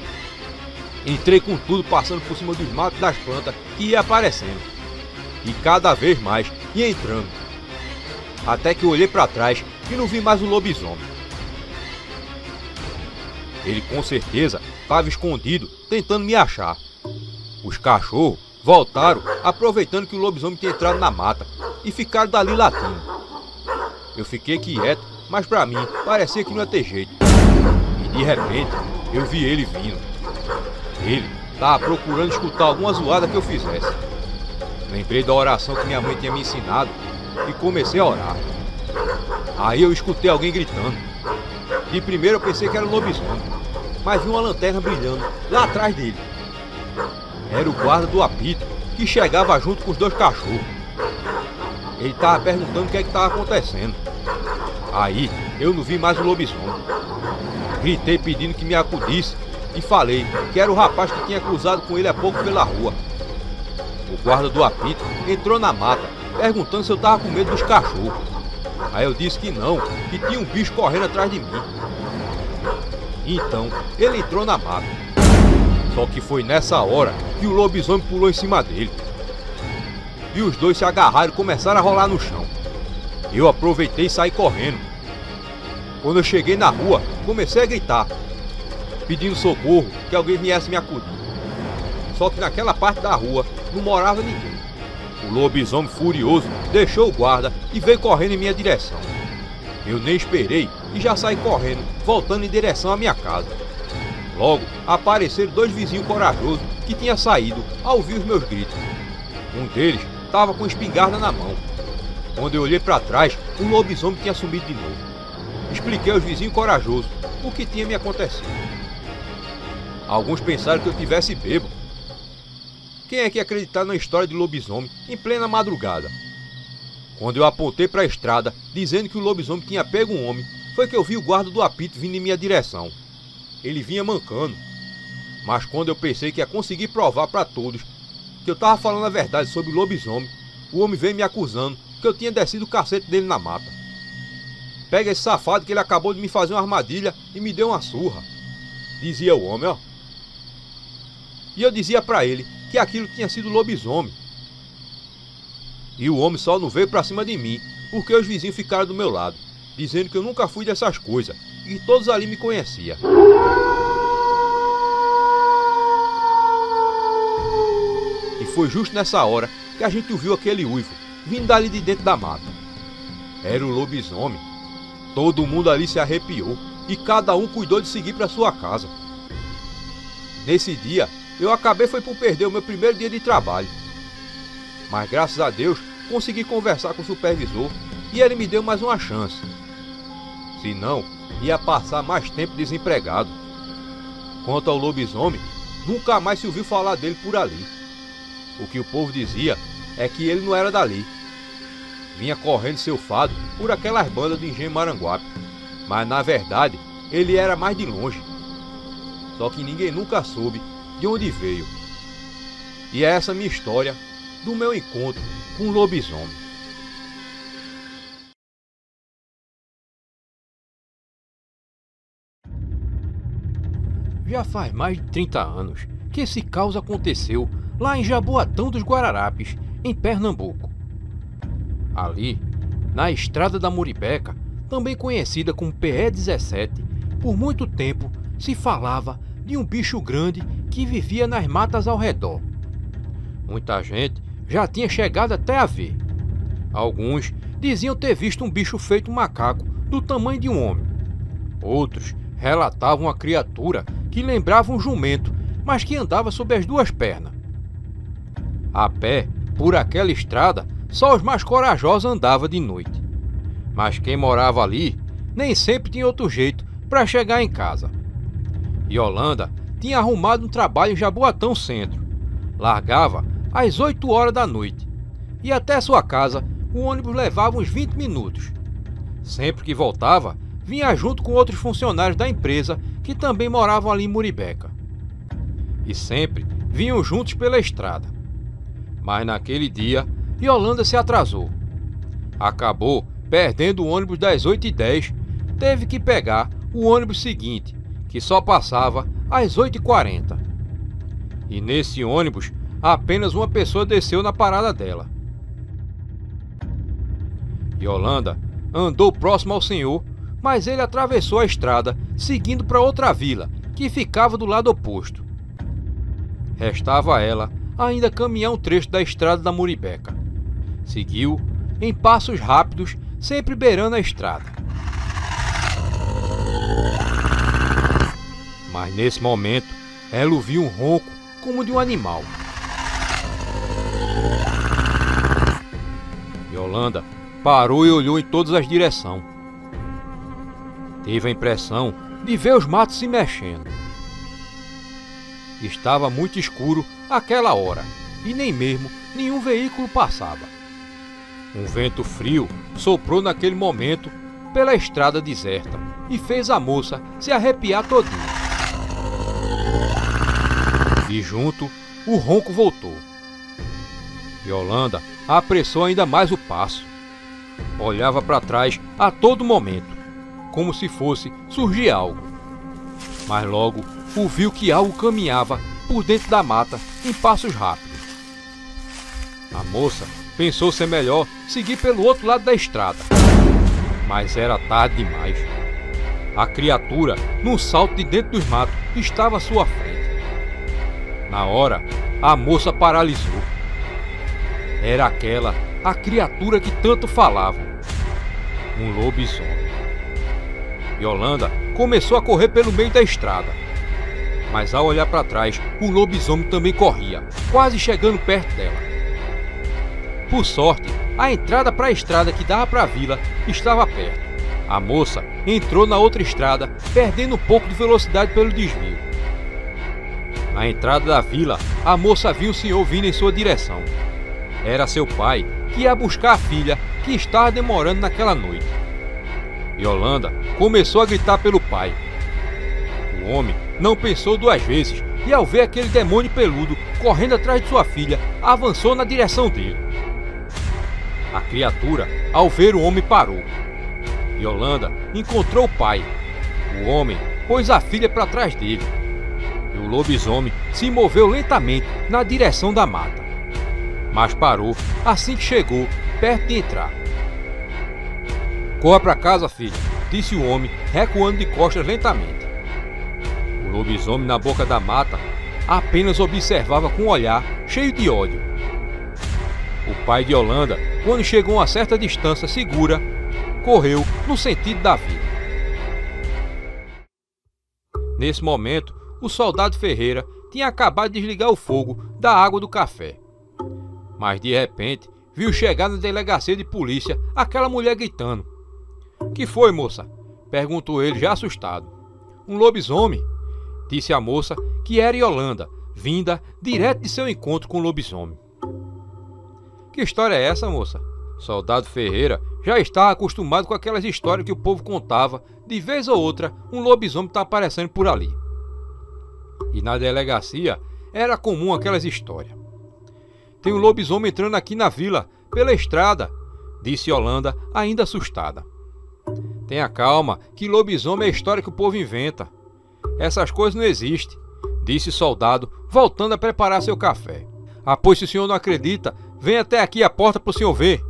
Entrei com tudo passando por cima dos matos das plantas que ia aparecendo. E cada vez mais ia entrando. Até que eu olhei pra trás e não vi mais o lobisomem. Ele com certeza estava escondido, tentando me achar. Os cachorros voltaram, aproveitando que o lobisomem tinha entrado na mata, e ficaram dali latindo. Eu fiquei quieto, mas pra mim parecia que não ia ter jeito. E de repente, eu vi ele vindo. Ele estava procurando escutar alguma zoada que eu fizesse. Lembrei da oração que minha mãe tinha me ensinado e comecei a orar. Aí eu escutei alguém gritando. De primeiro eu pensei que era o lobisomem, mas vi uma lanterna brilhando lá atrás dele. Era o guarda do apito, que chegava junto com os dois cachorros. Ele estava perguntando o que estava acontecendo. Aí eu não vi mais o lobisomem. Gritei pedindo que me acudisse e falei que era o rapaz que tinha cruzado com ele há pouco pela rua. O guarda do apito entrou na mata, perguntando se eu estava com medo dos cachorros. Aí eu disse que não, que tinha um bicho correndo atrás de mim. Então ele entrou na mata. Só que foi nessa hora que o lobisomem pulou em cima dele. E os dois se agarraram e começaram a rolar no chão. Eu aproveitei e saí correndo. Quando eu cheguei na rua, comecei a gritar, pedindo socorro, que alguém viesse me acudir. Só que naquela parte da rua não morava ninguém. O lobisomem furioso deixou o guarda e veio correndo em minha direção. Eu nem esperei e já saí correndo, voltando em direção à minha casa. Logo, apareceram dois vizinhos corajosos que tinham saído ao ouvir os meus gritos. Um deles estava com espingarda na mão. Quando eu olhei para trás, o lobisomem tinha sumido de novo. Expliquei aos vizinhos corajosos o que tinha me acontecido. Alguns pensaram que eu tivesse bêbado. Quem é que ia acreditar na história de lobisomem em plena madrugada? Quando eu apontei para a estrada, dizendo que o lobisomem tinha pego um homem, foi que eu vi o guarda do apito vindo em minha direção. Ele vinha mancando. Mas quando eu pensei que ia conseguir provar para todos que eu estava falando a verdade sobre o lobisomem, o homem veio me acusando que eu tinha descido o cacete dele na mata. Pega esse safado que ele acabou de me fazer uma armadilha e me deu uma surra, dizia o homem, ó. E eu dizia para ele que aquilo tinha sido lobisomem. E o homem só não veio pra cima de mim, porque os vizinhos ficaram do meu lado, dizendo que eu nunca fui dessas coisas, e que todos ali me conheciam. E foi justo nessa hora que a gente ouviu aquele uivo, vindo dali de dentro da mata. Era o lobisomem. Todo mundo ali se arrepiou, e cada um cuidou de seguir para sua casa. Nesse dia, eu acabei por perder o meu primeiro dia de trabalho. Mas graças a Deus, consegui conversar com o supervisor e ele me deu mais uma chance. Senão, ia passar mais tempo desempregado. Quanto ao lobisomem, nunca mais se ouviu falar dele por ali. O que o povo dizia é que ele não era dali. Vinha correndo seu fado por aquelas bandas do Engenho Maranguape, mas na verdade ele era mais de longe. Só que ninguém nunca soube de onde veio. E é essa minha história do meu encontro com um lobisomem. Já faz mais de 30 anos que esse caos aconteceu lá em Jaboatão dos Guararapes, em Pernambuco. Ali, na Estrada da Muribeca, também conhecida como PE-17, por muito tempo se falava de um bicho grande que vivia nas matas ao redor. Muita gente já tinha chegado até a ver. Alguns diziam ter visto um bicho feito macaco do tamanho de um homem. Outros relatavam uma criatura que lembrava um jumento, mas que andava sobre as duas pernas. A pé, por aquela estrada, só os mais corajosos andavam de noite. Mas quem morava ali nem sempre tinha outro jeito para chegar em casa. Yolanda tinha arrumado um trabalho em Jaboatão Centro. Largava às 8 horas da noite e até sua casa o ônibus levava uns 20 minutos. Sempre que voltava, vinha junto com outros funcionários da empresa que também moravam ali em Muribeca. E sempre vinham juntos pela estrada. Mas naquele dia, Yolanda se atrasou. Acabou perdendo o ônibus das 8h10, teve que pegar o ônibus seguinte, que só passava às 8h40. E nesse ônibus, apenas uma pessoa desceu na parada dela. Yolanda andou próximo ao senhor, mas ele atravessou a estrada, seguindo para outra vila, que ficava do lado oposto. Restava a ela ainda caminhar um trecho da estrada da Muribeca. Seguiu em passos rápidos, sempre beirando a estrada. Mas nesse momento, ela ouviu um ronco como de um animal. Yolanda parou e olhou em todas as direções. Teve a impressão de ver os matos se mexendo. Estava muito escuro aquela hora e nem mesmo nenhum veículo passava. Um vento frio soprou naquele momento pela estrada deserta e fez a moça se arrepiar todinha. E junto, o ronco voltou. Yolanda apressou ainda mais o passo. Olhava para trás a todo momento, como se fosse surgir algo. Mas logo ouviu que algo caminhava por dentro da mata em passos rápidos. A moça pensou ser melhor seguir pelo outro lado da estrada. Mas era tarde demais. A criatura, num salto de dentro dos matos, estava à sua frente. Na hora, a moça paralisou. Era aquela a criatura que tanto falavam. Um lobisomem. Yolanda começou a correr pelo meio da estrada. Mas ao olhar para trás, o lobisomem também corria, quase chegando perto dela. Por sorte, a entrada para a estrada que dava para a vila estava perto. A moça entrou na outra estrada, perdendo um pouco de velocidade pelo desvio. Na entrada da vila, a moça viu o senhor vindo em sua direção. Era seu pai, que ia buscar a filha, que estava demorando naquela noite. Yolanda começou a gritar pelo pai. O homem não pensou duas vezes e, ao ver aquele demônio peludo correndo atrás de sua filha, avançou na direção dele. A criatura, ao ver o homem, parou. Yolanda encontrou o pai. O homem pôs a filha para trás dele. E o lobisomem se moveu lentamente na direção da mata. Mas parou assim que chegou perto de entrar. "Corra para casa, filha", disse o homem, recuando de costas lentamente. O lobisomem, na boca da mata, apenas observava com um olhar cheio de ódio. O pai de Yolanda, quando chegou a uma certa distância segura, correu no sentido da vila. Nesse momento, o soldado Ferreira tinha acabado de desligar o fogo da água do café. Mas de repente, viu chegar na delegacia de polícia aquela mulher gritando. "Que foi, moça?", perguntou ele, já assustado. "Um lobisomem", disse a moça, que era Yolanda, vinda direto de seu encontro com o lobisomem. Que história é essa, moça? Soldado Ferreira já estava acostumado com aquelas histórias que o povo contava. De vez ou outra, um lobisomem está aparecendo por ali. E na delegacia era comum aquelas histórias. Tem um lobisomem entrando aqui na vila, pela estrada, disse Yolanda, ainda assustada. Tenha calma, que lobisomem é a história que o povo inventa. Essas coisas não existem, disse o soldado, voltando a preparar seu café. Ah, pois se o senhor não acredita, vem até aqui a porta para o senhor ver,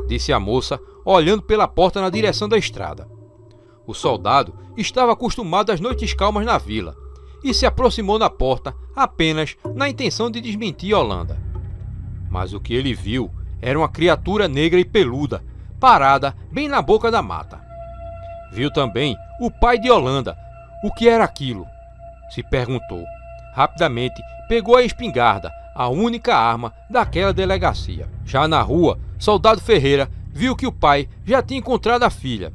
disse a moça, olhando pela porta na direção da estrada. O soldado estava acostumado às noites calmas na vila e se aproximou da porta apenas na intenção de desmentir Yolanda. Mas o que ele viu era uma criatura negra e peluda, parada bem na boca da mata. Viu também o pai de Yolanda. O que era aquilo? Se perguntou. Rapidamente pegou a espingarda, a única arma daquela delegacia. Já na rua, Soldado Ferreira viu que o pai já tinha encontrado a filha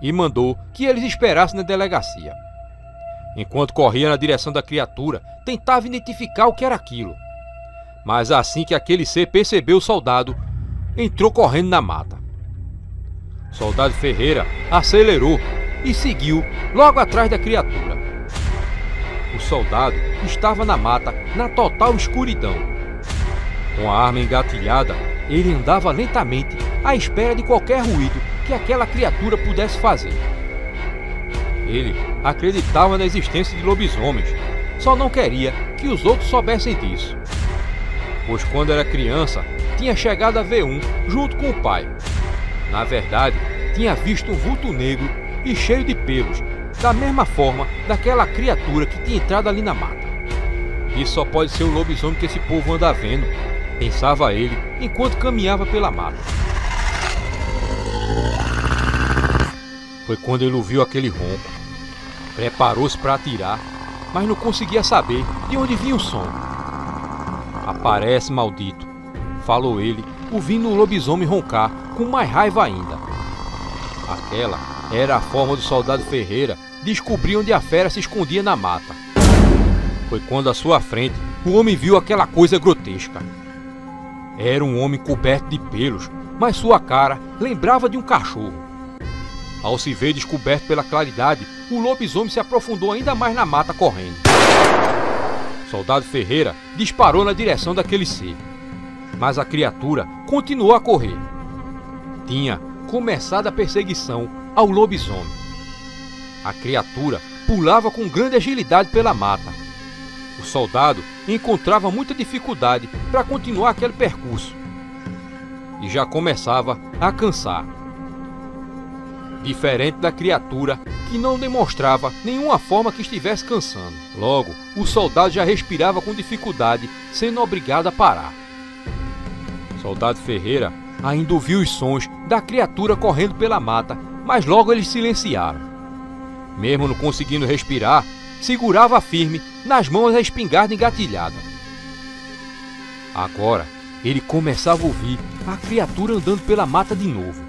e mandou que eles esperassem na delegacia. Enquanto corria na direção da criatura, tentava identificar o que era aquilo. Mas assim que aquele ser percebeu o soldado, entrou correndo na mata. Soldado Ferreira acelerou e seguiu logo atrás da criatura. O soldado estava na mata, na total escuridão. Com a arma engatilhada, ele andava lentamente à espera de qualquer ruído que aquela criatura pudesse fazer. Ele acreditava na existência de lobisomens, só não queria que os outros soubessem disso. Pois quando era criança, tinha chegado a ver um junto com o pai. Na verdade, tinha visto um vulto negro e cheio de pelos, da mesma forma daquela criatura que tinha entrado ali na mata. Isso só pode ser o lobisomem que esse povo anda vendo, pensava ele enquanto caminhava pela mata. Foi quando ele ouviu aquele ronco. Preparou-se para atirar, mas não conseguia saber de onde vinha o som. Aparece, maldito, falou ele, ouvindo o lobisomem roncar com mais raiva ainda. Aquela era a forma do soldado Ferreira descobrir onde a fera se escondia na mata. Foi quando à sua frente o homem viu aquela coisa grotesca. Era um homem coberto de pelos, mas sua cara lembrava de um cachorro. Ao se ver descoberto pela claridade, o lobisomem se aprofundou ainda mais na mata correndo. Soldado Ferreira disparou na direção daquele ser, mas a criatura continuou a correr. Tinha começado a perseguição ao lobisomem. A criatura pulava com grande agilidade pela mata. O soldado encontrava muita dificuldade para continuar aquele percurso e já começava a cansar. Diferente da criatura, que não demonstrava nenhuma forma que estivesse cansando. Logo, o soldado já respirava com dificuldade, sendo obrigado a parar. Soldado Ferreira ainda ouviu os sons da criatura correndo pela mata, mas logo eles silenciaram. Mesmo não conseguindo respirar, segurava firme nas mãos a espingarda engatilhada. Agora, ele começava a ouvir a criatura andando pela mata de novo,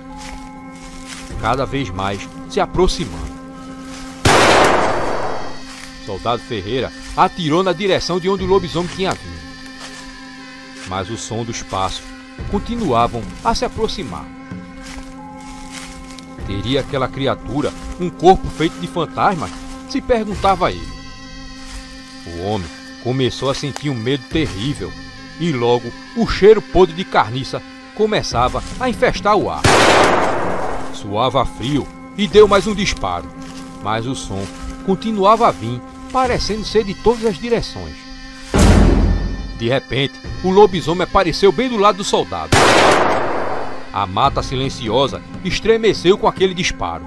cada vez mais se aproximando. Soldado Ferreira atirou na direção de onde o lobisomem tinha vindo. Mas o som dos passos continuavam a se aproximar. Teria aquela criatura um corpo feito de fantasmas? Se perguntava ele. O homem começou a sentir um medo terrível e logo o cheiro podre de carniça começava a infestar o ar. Suava frio e deu mais um disparo, mas o som continuava a vir, parecendo ser de todas as direções. De repente, o lobisomem apareceu bem do lado do soldado. A mata silenciosa estremeceu com aquele disparo.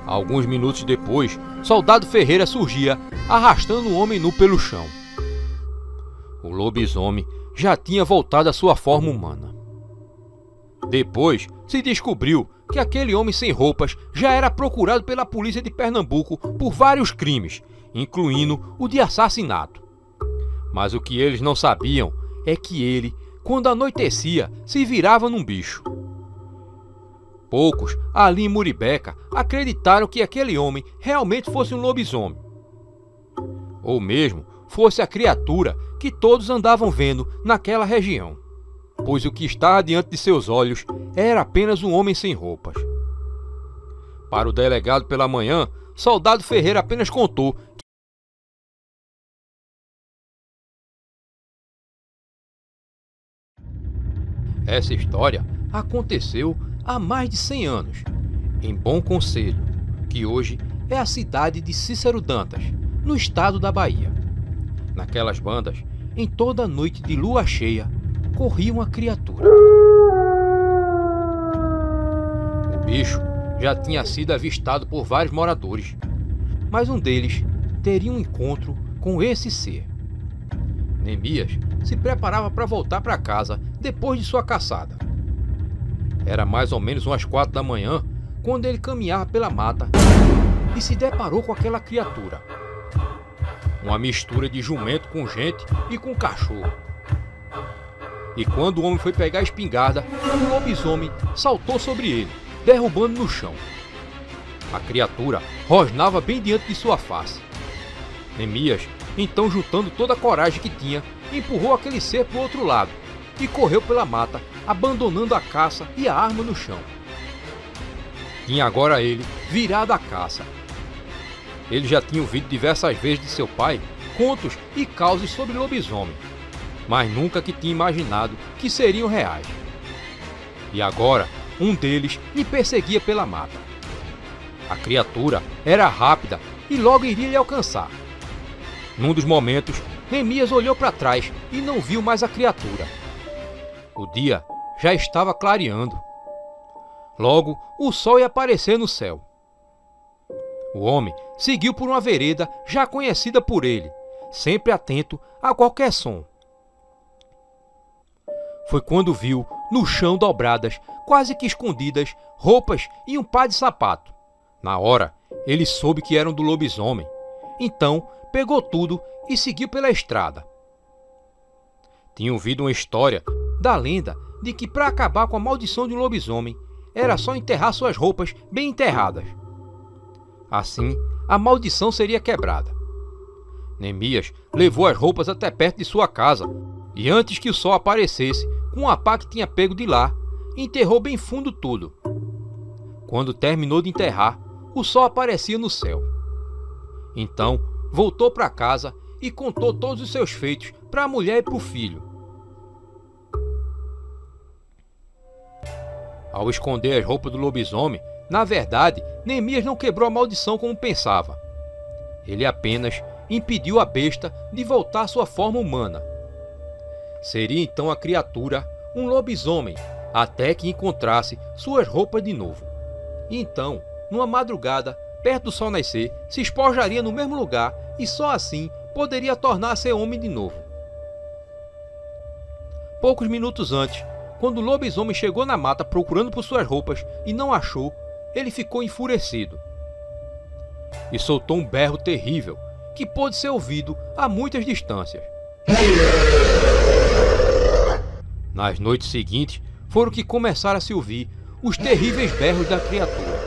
Alguns minutos depois, Soldado Ferreira surgia, arrastando um homem nu pelo chão. O lobisomem já tinha voltado à sua forma humana. Depois, se descobriu que aquele homem sem roupas já era procurado pela polícia de Pernambuco por vários crimes, incluindo o de assassinato. Mas o que eles não sabiam é que ele, quando anoitecia, se virava num bicho. Poucos, ali em Muribeca, acreditaram que aquele homem realmente fosse um lobisomem. Ou mesmo fosse a criatura que todos andavam vendo naquela região, pois o que estava diante de seus olhos era apenas um homem sem roupas. Para o delegado pela manhã, Soldado Ferreira apenas contou essa história aconteceu há mais de 100 anos, em Bom Conselho, que hoje é a cidade de Cícero Dantas, no estado da Bahia. Naquelas bandas, em toda noite de lua cheia, corria uma criatura. O bicho já tinha sido avistado por vários moradores, mas um deles teria um encontro com esse ser. Neemias se preparava para voltar para casa depois de sua caçada. Era mais ou menos umas 4 da manhã quando ele caminhava pela mata e se deparou com aquela criatura. Uma mistura de jumento com gente e com cachorro. E quando o homem foi pegar a espingarda, um lobisomem saltou sobre ele, derrubando no chão. A criatura rosnava bem diante de sua face. Neemias, então, juntando toda a coragem que tinha, empurrou aquele ser para o outro lado e correu pela mata, abandonando a caça e a arma no chão. Tinha agora ele virado à caça. Ele já tinha ouvido diversas vezes de seu pai contos e causos sobre lobisomem, mas nunca que tinha imaginado que seriam reais. E agora, um deles lhe perseguia pela mata. A criatura era rápida e logo iria lhe alcançar. Num dos momentos, Neemias olhou para trás e não viu mais a criatura. O dia já estava clareando. Logo, o sol ia aparecer no céu. O homem seguiu por uma vereda já conhecida por ele, sempre atento a qualquer som. Foi quando viu, no chão dobradas, quase que escondidas, roupas e um par de sapato. Na hora, ele soube que eram do lobisomem. Então, pegou tudo e seguiu pela estrada. Tinha ouvido uma história da lenda de que para acabar com a maldição de um lobisomem, era só enterrar suas roupas bem enterradas. Assim, a maldição seria quebrada. Neemias levou as roupas até perto de sua casa e antes que o sol aparecesse, com a pá que tinha pego de lá, enterrou bem fundo tudo. Quando terminou de enterrar, o sol aparecia no céu. Então, voltou para casa e contou todos os seus feitos para a mulher e para o filho. Ao esconder as roupas do lobisomem, na verdade, Neemias não quebrou a maldição como pensava. Ele apenas impediu a besta de voltar à sua forma humana. Seria então a criatura um lobisomem, até que encontrasse suas roupas de novo. E então, numa madrugada, perto do sol nascer, se espojaria no mesmo lugar e só assim poderia tornar-se homem de novo. Poucos minutos antes, quando o lobisomem chegou na mata procurando por suas roupas e não achou, ele ficou enfurecido. E soltou um berro terrível, que pôde ser ouvido a muitas distâncias. Nas noites seguintes, foram que começaram a se ouvir os terríveis berros da criatura.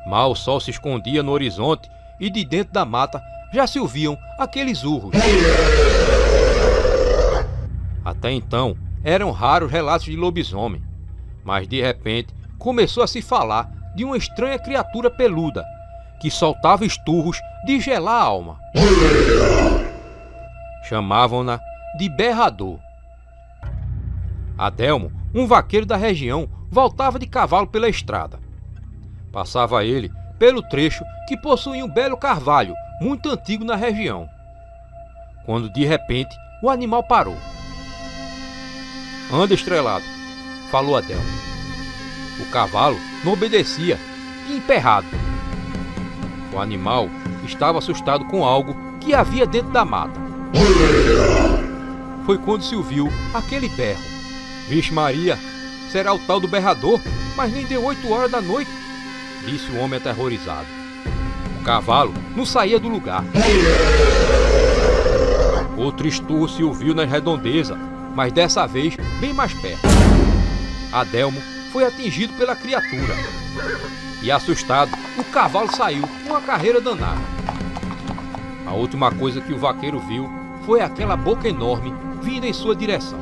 Mal o sol se escondia no horizonte e de dentro da mata já se ouviam aqueles urros. Até então, eram raros relatos de lobisomem, mas de repente começou a se falar de uma estranha criatura peluda que soltava esturros de gelar a alma. Chamavam-na de Berrador. Adelmo, um vaqueiro da região, voltava de cavalo pela estrada. Passava ele pelo trecho que possuía um belo carvalho muito antigo na região, quando de repente o animal parou. "Anda, estrelado", falou Adelmo. O cavalo não obedecia e emperrado. O animal estava assustado com algo que havia dentro da mata. Foi quando se ouviu aquele berro. "Vixe Maria, será o tal do Berrador? Mas nem deu 8 horas da noite", disse o homem aterrorizado. O cavalo não saía do lugar. Outro esturro se ouviu nas redondezas, mas dessa vez bem mais perto. Adelmo foi atingido pela criatura. E assustado, o cavalo saiu com uma carreira danada. A última coisa que o vaqueiro viu foi aquela boca enorme vindo em sua direção.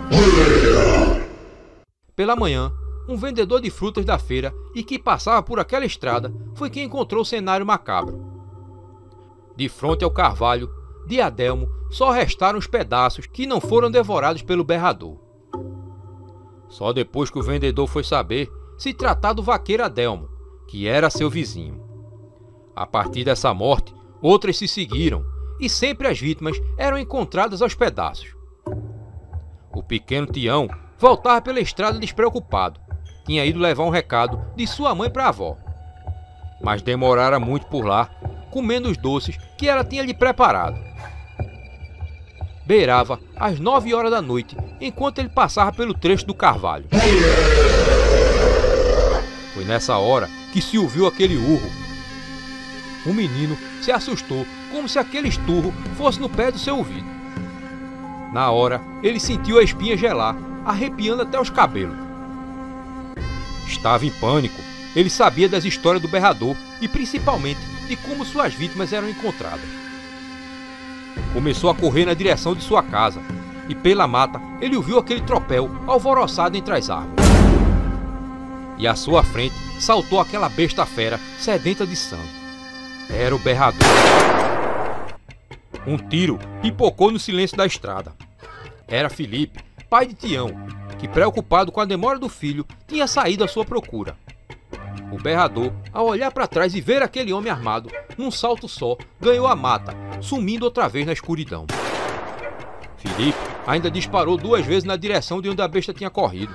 Pela manhã, um vendedor de frutas da feira e que passava por aquela estrada foi quem encontrou o cenário macabro. De frente ao carvalho de Adelmo só restaram os pedaços que não foram devorados pelo berrador. Só depois que o vendedor foi saber se tratar do vaqueiro Adelmo, que era seu vizinho. A partir dessa morte, outras se seguiram e sempre as vítimas eram encontradas aos pedaços. O pequeno Tião voltava pela estrada despreocupado. Tinha ido levar um recado de sua mãe para a avó. Mas demorara muito por lá, comendo os doces que ela tinha lhe preparado. Beirava às 9 horas da noite, enquanto ele passava pelo trecho do carvalho. Foi nessa hora que se ouviu aquele urro. O menino se assustou, como se aquele esturro fosse no pé do seu ouvido. Na hora, ele sentiu a espinha gelar, arrepiando até os cabelos. Estava em pânico. Ele sabia das histórias do berrador e principalmente de como suas vítimas eram encontradas. Começou a correr na direção de sua casa e pela mata ele ouviu aquele tropel alvoroçado entre as árvores. E à sua frente saltou aquela besta fera sedenta de sangue. Era o berrador. Um tiro pipocou no silêncio da estrada. Era Felipe, pai de Tião, que, preocupado com a demora do filho, tinha saído à sua procura. O berrador, ao olhar para trás e ver aquele homem armado, num salto só, ganhou a mata, sumindo outra vez na escuridão. Felipe ainda disparou 2 vezes na direção de onde a besta tinha corrido.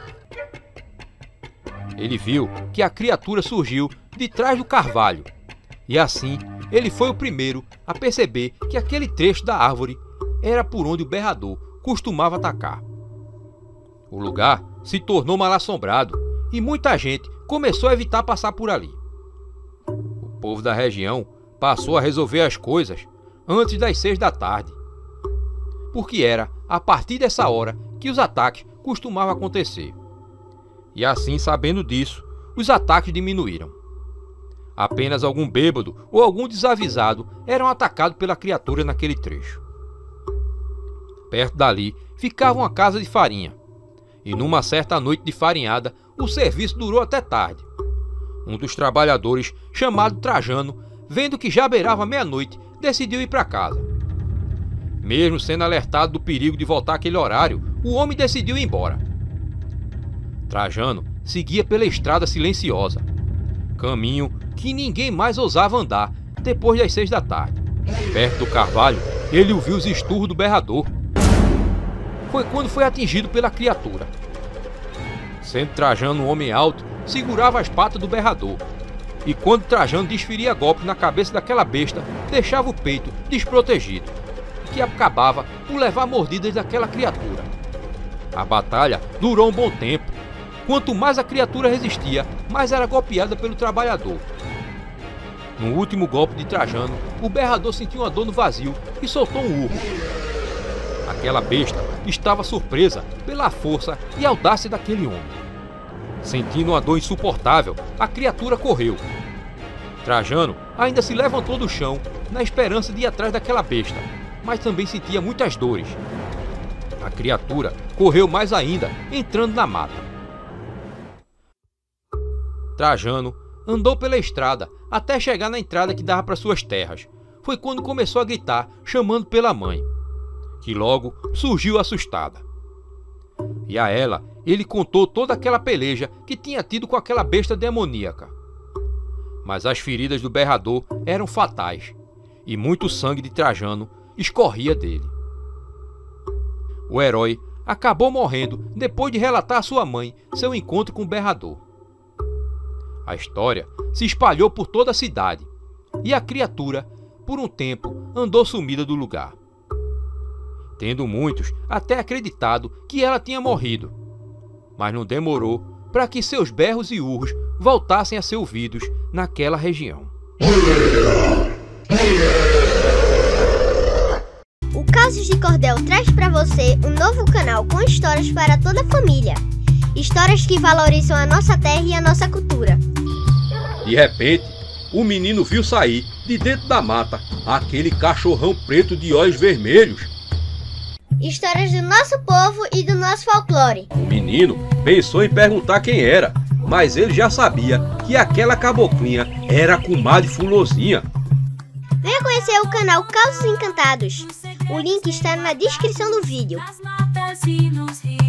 Ele viu que a criatura surgiu de trás do carvalho, e assim ele foi o primeiro a perceber que aquele trecho da árvore era por onde o berrador costumava atacar. O lugar se tornou mal-assombrado e muita gente começou a evitar passar por ali. O povo da região passou a resolver as coisas antes das 6 da tarde, porque era a partir dessa hora que os ataques costumavam acontecer. E assim, sabendo disso, os ataques diminuíram. Apenas algum bêbado ou algum desavisado eram atacados pela criatura naquele trecho. Perto dali ficava uma casa de farinha, e numa certa noite de farinhada, o serviço durou até tarde. Um dos trabalhadores, chamado Trajano, vendo que já beirava meia-noite, decidiu ir para casa. Mesmo sendo alertado do perigo de voltar àquele horário, o homem decidiu ir embora. Trajano seguia pela estrada silenciosa, caminho que ninguém mais ousava andar depois das 6 da tarde. Perto do carvalho, ele ouviu os esturros do berrador. Foi quando foi atingido pela criatura. Sendo Trajano um homem alto, segurava as patas do berrador. E quando Trajano desferia golpe na cabeça daquela besta, deixava o peito desprotegido, que acabava por levar mordidas daquela criatura. A batalha durou um bom tempo. Quanto mais a criatura resistia, mais era golpeada pelo trabalhador. No último golpe de Trajano, o berrador sentiu uma dor no vazio e soltou um urro. Aquela besta estava surpresa pela força e audácia daquele homem. Sentindo uma dor insuportável, a criatura correu. Trajano ainda se levantou do chão na esperança de ir atrás daquela besta, mas também sentia muitas dores. A criatura correu mais ainda, entrando na mata. Trajano andou pela estrada até chegar na entrada que dava para suas terras. Foi quando começou a gritar, chamando pela mãe, que logo surgiu assustada. E a ela, ele contou toda aquela peleja que tinha tido com aquela besta demoníaca. Mas as feridas do berrador eram fatais, e muito sangue de Trajano escorria dele. O herói acabou morrendo depois de relatar à sua mãe seu encontro com o berrador. A história se espalhou por toda a cidade, e a criatura, por um tempo, andou sumida do lugar, tendo muitos até acreditado que ela tinha morrido. Mas não demorou para que seus berros e urros voltassem a ser ouvidos naquela região. O Casos de Cordel traz para você um novo canal com histórias para toda a família. Histórias que valorizam a nossa terra e a nossa cultura. De repente, o menino viu sair de dentro da mata aquele cachorrão preto de olhos vermelhos. Histórias do nosso povo e do nosso folclore. O menino pensou em perguntar quem era, mas ele já sabia que aquela caboclinha era a comadre Fulozinha. Venha conhecer o canal Causos Encantados. O link está na descrição do vídeo. Nas matas e nos rios.